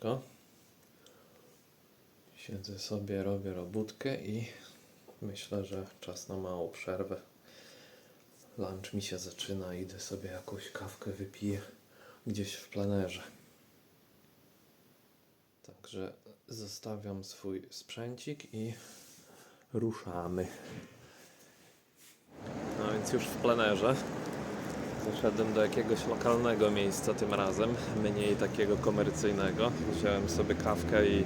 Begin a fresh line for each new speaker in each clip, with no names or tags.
siemaneczko. Siedzę sobie, robię robótkę i myślę, że czas na małą przerwę. Lunch mi się zaczyna, idę sobie jakąś kawkę wypiję gdzieś w plenerze. Także zostawiam swój sprzęcik i ruszamy. No więc już w plenerze. Zaszedłem do jakiegoś lokalnego miejsca tym razem, mniej takiego komercyjnego. Wziąłem sobie kawkę i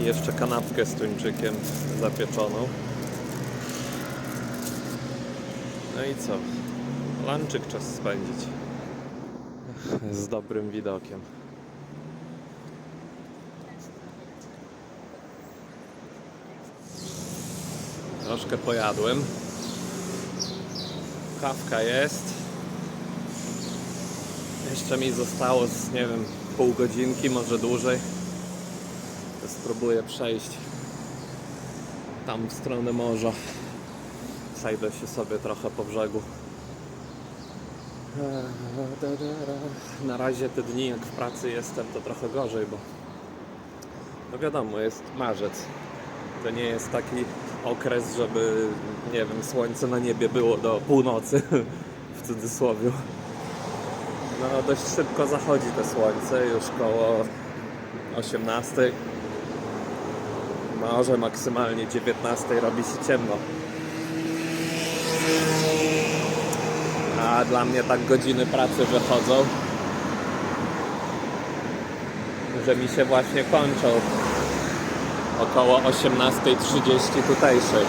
jeszcze kanapkę z tuńczykiem zapieczoną. No i co? Lunczyk czas spędzić z dobrym widokiem. Troszkę pojadłem. Kawka jest. Jeszcze mi zostało z, nie wiem, pół godzinki, może dłużej. To spróbuję przejść tam w stronę morza. Przejdę się sobie trochę po brzegu. Na razie te dni, jak w pracy jestem, to trochę gorzej, bo no wiadomo, jest marzec. To nie jest taki okres, żeby, nie wiem, słońce na niebie było do północy, w cudzysłowie. No dość szybko zachodzi to słońce, już koło 18. Może maksymalnie 19 robi się ciemno. A dla mnie tak godziny pracy wychodzą, że mi się właśnie kończą około 18:30 tutejszej.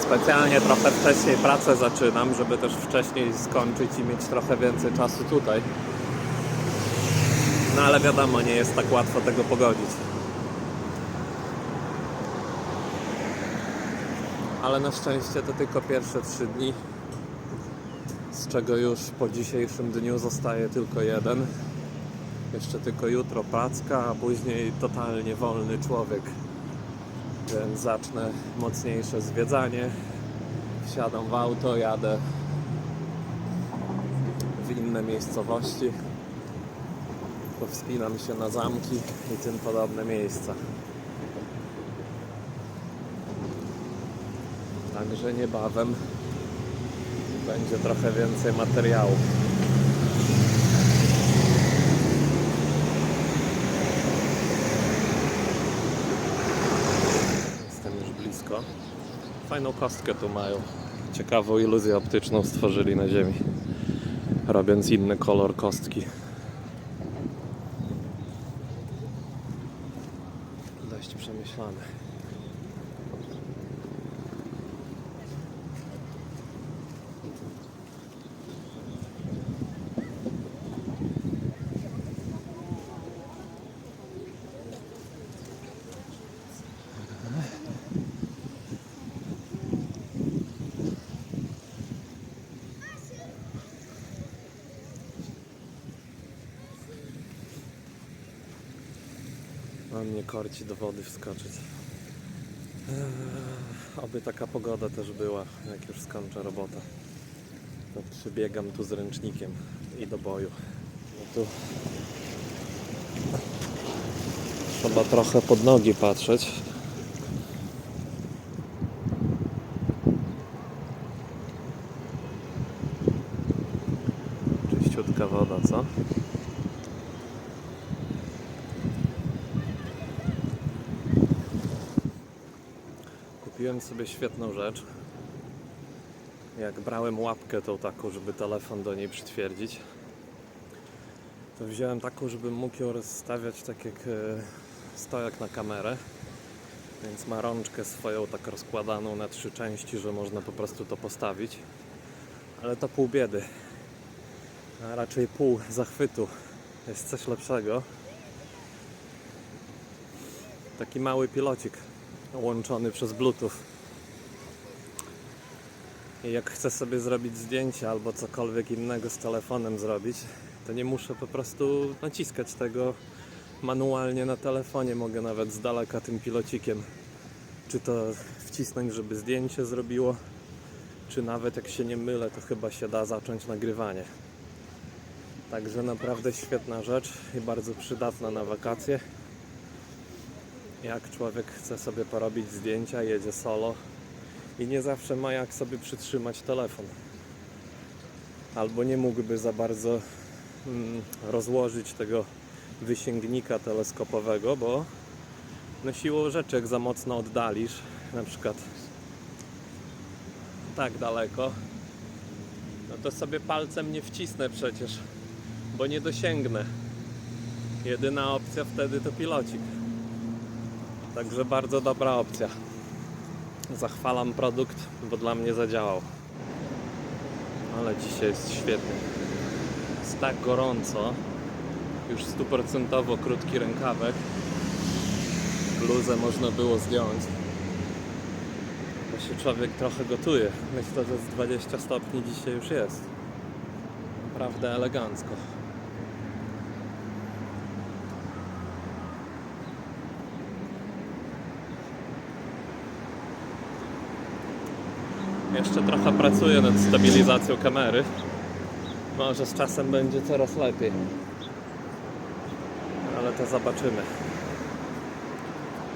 Specjalnie trochę wcześniej pracę zaczynam, żeby też wcześniej skończyć i mieć trochę więcej czasu tutaj. No ale wiadomo, nie jest tak łatwo tego pogodzić. Ale na szczęście to tylko pierwsze 3 dni, z czego już po dzisiejszym dniu zostaje tylko jeden. Jeszcze tylko jutro pracka, a później totalnie wolny człowiek. Więc zacznę mocniejsze zwiedzanie. Wsiadam w auto, jadę w inne miejscowości. Powspinam się na zamki i tym podobne miejsca. Także niebawem będzie trochę więcej materiału. Jestem już blisko. Fajną kostkę tu mają. Ciekawą iluzję optyczną stworzyli na ziemi, robiąc inny kolor kostki. Dość przemyślane. A mnie korci do wody wskoczyć. Oby taka pogoda też była, jak już skończę robotę. To przybiegam tu z ręcznikiem i do boju. No tu trzeba trochę pod nogi patrzeć. Czyściutka woda, co? Kupiłem sobie świetną rzecz. Jak brałem łapkę tą taką, żeby telefon do niej przytwierdzić, to wziąłem taką, żebym mógł ją rozstawiać tak jak stojak na kamerę. Więc ma rączkę swoją tak rozkładaną na 3 części, że można po prostu to postawić. Ale to pół biedy. A raczej pół zachwytu. Jest coś lepszego. Taki mały pilocik łączony przez Bluetooth. I jak chcę sobie zrobić zdjęcie albo cokolwiek innego z telefonem zrobić, to nie muszę po prostu naciskać tego manualnie na telefonie. Mogę nawet z daleka tym pilocikiem czy to wcisnąć, żeby zdjęcie zrobiło, czy nawet jak się nie mylę, to chyba się da zacząć nagrywanie. Także naprawdę świetna rzecz i bardzo przydatna na wakacje. Jak człowiek chce sobie porobić zdjęcia, jedzie solo i nie zawsze ma jak sobie przytrzymać telefon. Albo nie mógłby za bardzo rozłożyć tego wysięgnika teleskopowego, bo no siłą rzeczy, jak za mocno oddalisz, na przykład tak daleko, no to sobie palcem nie wcisnę przecież, bo nie dosięgnę. Jedyna opcja wtedy to pilocik. Także bardzo dobra opcja. Zachwalam produkt, bo dla mnie zadziałał. Ale dzisiaj jest świetnie. Jest tak gorąco. Już 100% krótki rękawek. Bluzę można było zdjąć. Bo się człowiek trochę gotuje. Myślę, że z 20 stopni dzisiaj już jest. Naprawdę elegancko. Jeszcze trochę pracuję nad stabilizacją kamery. Może z czasem będzie coraz lepiej. Ale to zobaczymy.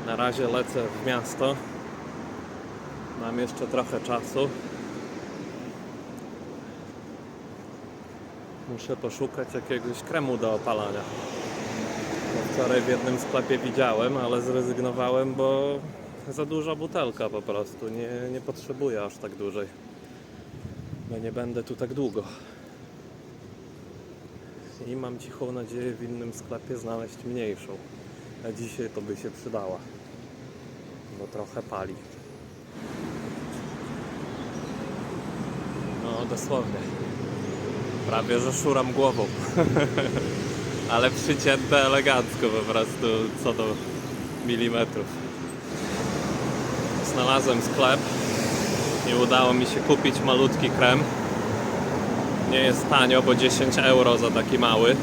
Na razie lecę w miasto. Mam jeszcze trochę czasu. Muszę poszukać jakiegoś kremu do opalania. Wczoraj w jednym sklepie widziałem, ale zrezygnowałem, bo za duża butelka po prostu. Nie potrzebuję aż tak dużej. Bo nie będę tu tak długo. I mam cichą nadzieję w innym sklepie znaleźć mniejszą. A dzisiaj to by się przydała. Bo trochę pali. No dosłownie. Prawie że szuram głową. Ale przycięte elegancko po prostu co do milimetrów. Znalazłem sklep. Nie udało mi się kupić malutki krem. Nie jest tanio, bo 10 euro za taki mały.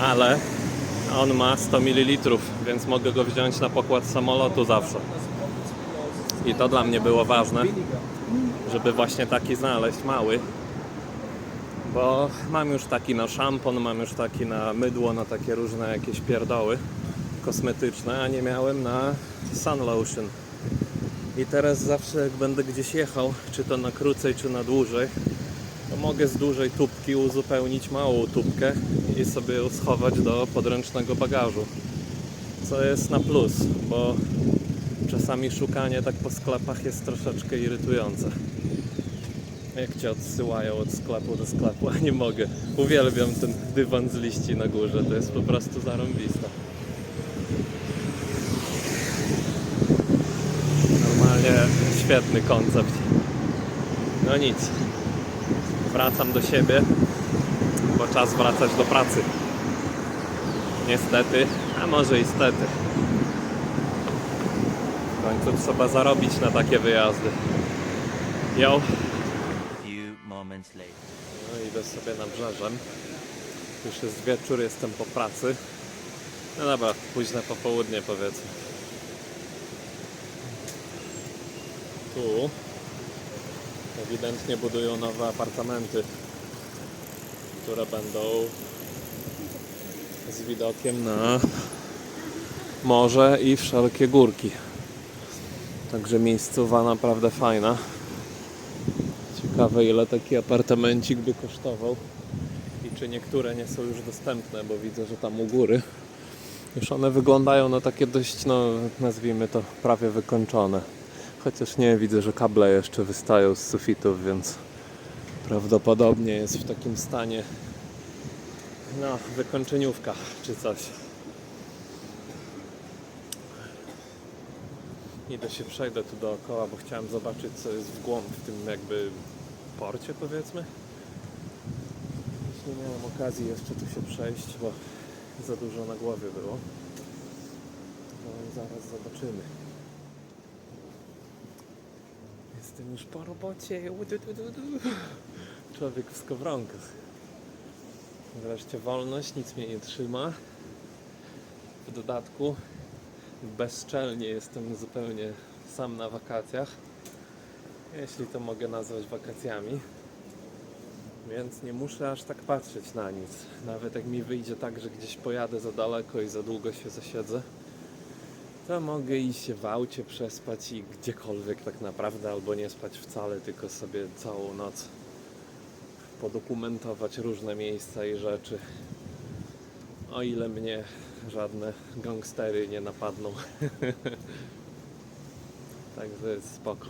Ale on ma 100 ml, więc mogę go wziąć na pokład samolotu zawsze. I to dla mnie było ważne, żeby właśnie taki znaleźć, mały. Bo mam już taki na szampon, mam już taki na mydło, na takie różne jakieś pierdoły kosmetyczne, a nie miałem na sun lotion. I teraz zawsze jak będę gdzieś jechał, czy to na krócej, czy na dłużej, to mogę z dużej tubki uzupełnić małą tubkę i sobie ją schować do podręcznego bagażu. Co jest na plus, bo czasami szukanie tak po sklepach jest troszeczkę irytujące. Jak cię odsyłają od sklepu do sklepu, a nie mogę. Uwielbiam ten dywan z liści na górze, to jest po prostu zarąbiste. Normalnie świetny koncept. No nic. Wracam do siebie, bo czas wracać do pracy. Niestety, a może i stety. W końcu trzeba zarobić na takie wyjazdy. Yo. No idę sobie nabrzeżem. Już jest wieczór, jestem po pracy. No dobra, późne popołudnie powiedzmy. Tu ewidentnie budują nowe apartamenty, które będą z widokiem na morze i wszelkie górki. Także miejscowa naprawdę fajna. Ciekawe ile taki apartamencik by kosztował i czy niektóre nie są już dostępne, bo widzę, że tam u góry już one wyglądają na takie dość, no nazwijmy to prawie wykończone. Chociaż nie, widzę, że kable jeszcze wystają z sufitów, więc prawdopodobnie jest w takim stanie no, wykończeniówka czy coś. Idę się przejdę tu dookoła, bo chciałem zobaczyć co jest w głąb w tym jakby porcie powiedzmy. Nie miałem okazji jeszcze tu się przejść, bo za dużo na głowie było. No i zaraz zobaczymy. Jestem już po robocie. Człowiek w skowronkach. Wreszcie wolność, nic mnie nie trzyma. W dodatku bezczelnie jestem zupełnie sam na wakacjach. jeśli to mogę nazwać wakacjami. Więc nie muszę aż tak patrzeć na nic. Nawet jak mi wyjdzie tak, że gdzieś pojadę za daleko i za długo się zasiedzę, to mogę iść się w aucie przespać i gdziekolwiek tak naprawdę, albo nie spać wcale, tylko sobie całą noc podokumentować różne miejsca i rzeczy. O ile mnie żadne gangstery nie napadną. Także jest spoko.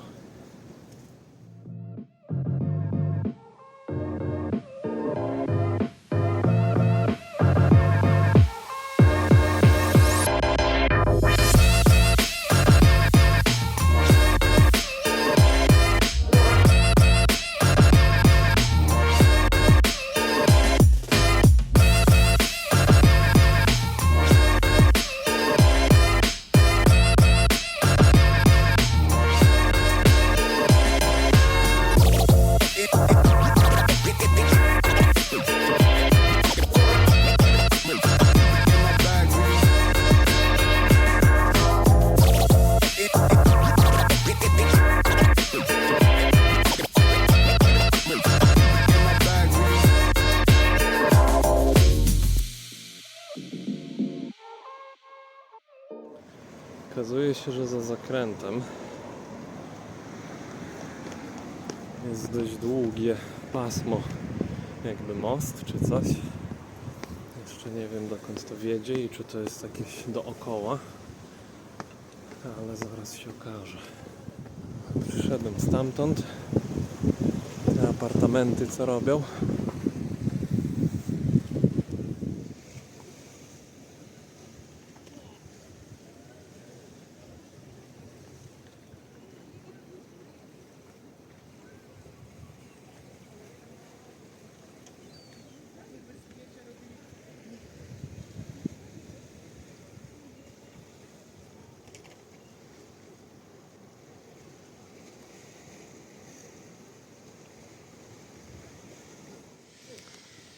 Okazuje się, że za zakrętem jest dość długie pasmo, jakby most czy coś. Jeszcze nie wiem, dokąd to wiedzie i czy to jest jakieś dookoła, ale zaraz się okaże. Przyszedłem stamtąd. Te apartamenty co robią?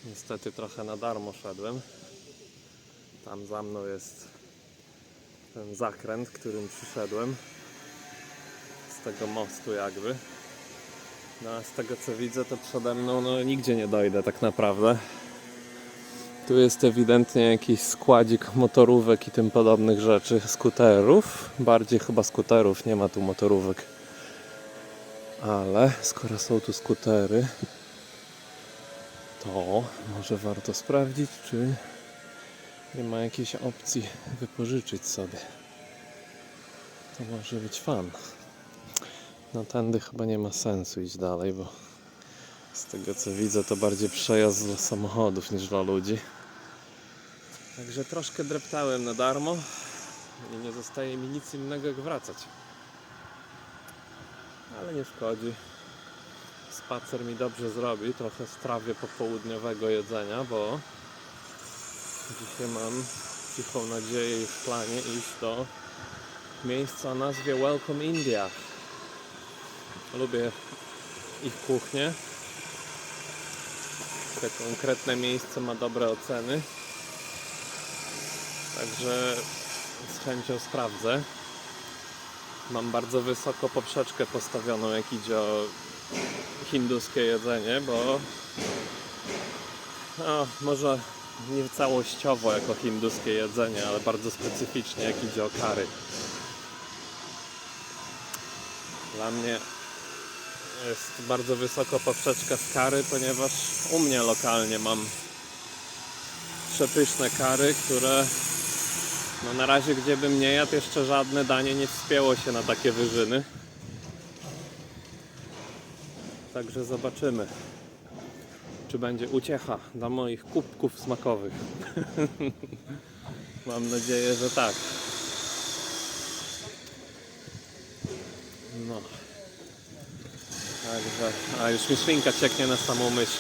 Niestety trochę na darmo szedłem. Tam za mną jest ten zakręt, którym przyszedłem. Z tego mostu jakby. No a z tego co widzę, to przede mną nigdzie nie dojdę tak naprawdę. Tu jest ewidentnie jakiś składzik motorówek i tym podobnych rzeczy. Skuterów. Bardziej chyba skuterów, nie ma tu motorówek. Ale skoro są tu skutery, to może warto sprawdzić, czy nie ma jakiejś opcji wypożyczyć sobie. To może być fan. No tędy chyba nie ma sensu iść dalej, bo z tego co widzę, to bardziej przejazd dla samochodów niż dla ludzi. Także troszkę dreptałem na darmo i nie zostaje mi nic innego jak wracać. Ale nie szkodzi. Spacer mi dobrze zrobi, trochę strawię popołudniowego jedzenia, bo dzisiaj mam cichą nadzieję i w planie iść do miejsca o nazwie Welcome India. Lubię ich kuchnię. Te konkretne miejsce ma dobre oceny. Także z chęcią sprawdzę. Mam bardzo wysoko poprzeczkę postawioną, jak idzie o hinduskie jedzenie, bo może nie całościowo jako hinduskie jedzenie, ale bardzo specyficznie jak idzie o curry. Dla mnie jest bardzo wysoko poprzeczka z curry, ponieważ u mnie lokalnie mam przepyszne curry, które na razie gdzie bym nie jadł, jeszcze żadne danie nie wspięło się na takie wyżyny. Także zobaczymy, czy będzie uciecha dla moich kubków smakowych. Mam nadzieję, że tak. No. Także, już mi szwinka cieknie na samą myśl.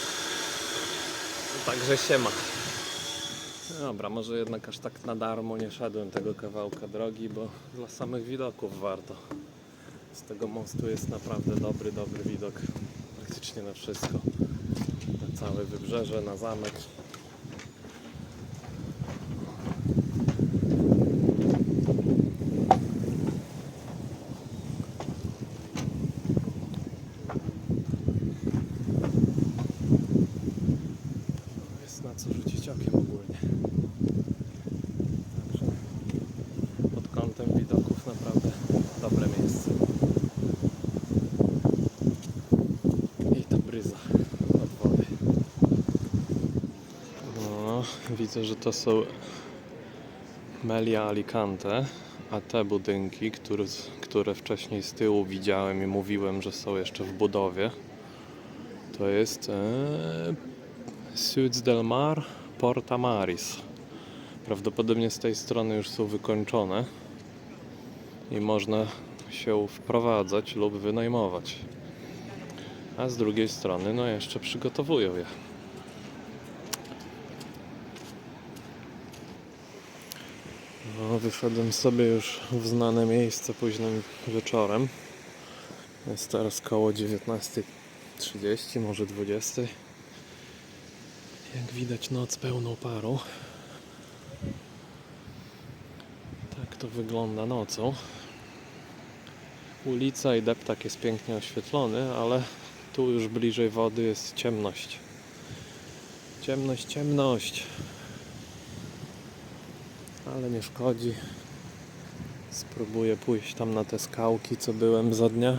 Także siema. Dobra, może jednak aż tak na darmo nie szedłem tego kawałka drogi, bo dla samych widoków warto. Z tego mostu jest naprawdę dobry widok. Praktycznie na wszystko. Na całe wybrzeże, na zamek. Widzę, że to są Melia Alicante, a te budynki, które wcześniej z tyłu widziałem i mówiłem, że są jeszcze w budowie, to jest Suits del Mar, Porta Maris. Prawdopodobnie z tej strony już są wykończone i można się wprowadzać lub wynajmować. A z drugiej strony, no jeszcze przygotowują je. No, wyszedłem sobie już w znane miejsce późnym wieczorem. Jest teraz koło 19:30, może 20:00. Jak widać, noc pełną parą. Tak to wygląda nocą. Ulica i deptak jest pięknie oświetlony, ale tu już bliżej wody jest ciemność. Ciemność, ciemność. Ale nie szkodzi. Spróbuję pójść tam na te skałki, co byłem za dnia.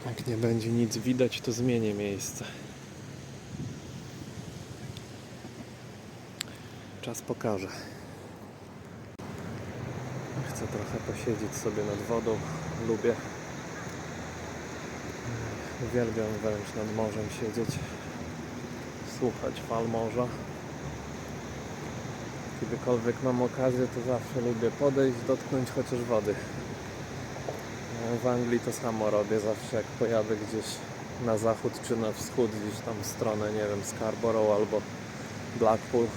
Jak nie będzie nic widać, to zmienię miejsce. Czas pokaże. Chcę trochę posiedzieć sobie nad wodą. Lubię. Uwielbiam wręcz nad morzem siedzieć. Słuchać fal morza. Kiedykolwiek mam okazję, to zawsze lubię podejść, dotknąć chociaż wody. W Anglii to samo robię zawsze, jak pojadę gdzieś na zachód czy na wschód, gdzieś tam w stronę, nie wiem, Scarborough albo Blackpool.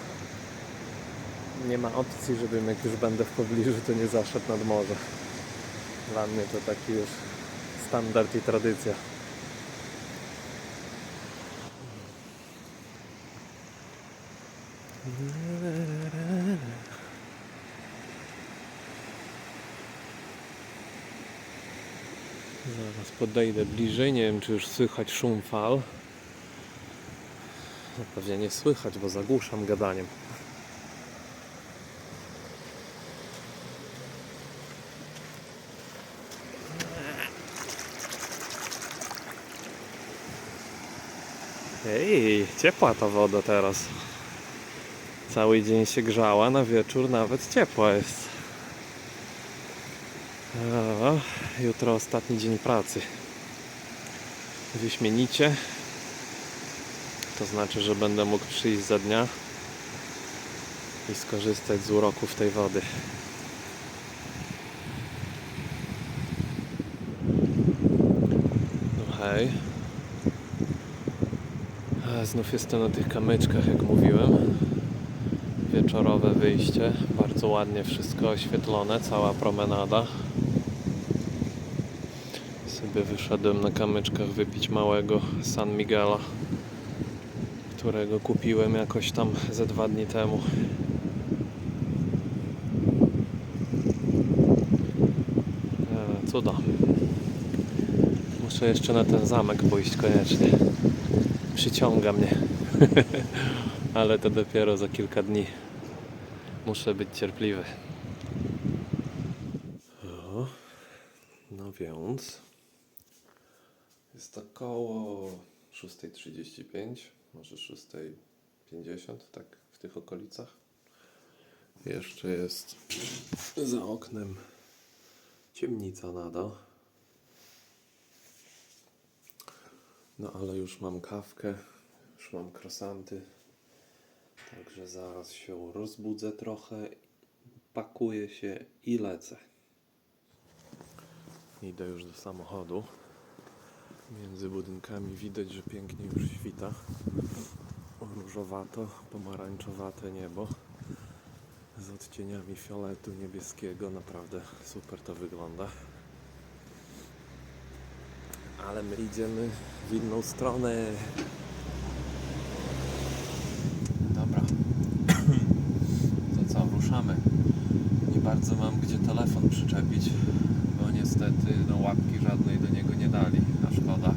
Nie ma opcji, żebym jak już będę w pobliżu, to nie zaszedł nad morze. Dla mnie to taki już standard i tradycja. Zaraz podejdę bliżej, nie wiem czy już słychać szum fal. No, pewnie nie słychać, bo zagłuszam gadaniem. Ej, ciepła ta woda teraz. Cały dzień się grzała, na wieczór nawet ciepła jest. Jutro ostatni dzień pracy. Wyśmienicie. To znaczy, że będę mógł przyjść za dnia i skorzystać z uroków tej wody. No hej. Znów jestem na tych kamyczkach, jak mówiłem. Wieczorowe wyjście. Bardzo ładnie wszystko oświetlone, cała promenada. Sobie wyszedłem na kamyczkach wypić małego San Miguela, którego kupiłem jakoś tam ze 2 dni temu. Cudo. Muszę jeszcze na ten zamek pójść koniecznie. Przyciąga mnie. Ale to dopiero za kilka dni. Muszę być cierpliwy. No więc jest to koło 6:35, może 6:50, tak w tych okolicach. Jeszcze jest za oknem ciemnica nadal. No ale już mam kawkę, już mam croissanty. Także zaraz się rozbudzę trochę, pakuję się i lecę. Idę już do samochodu. Między budynkami widać, że pięknie już świta. Różowato, pomarańczowate niebo z odcieniami fioletu niebieskiego. Naprawdę super to wygląda. Ale my idziemy w inną stronę. Dobra. To co, ruszamy. Nie bardzo mam gdzie telefon przyczepić, bo niestety no, łapki żadnej do niego nie dali, a szkoda.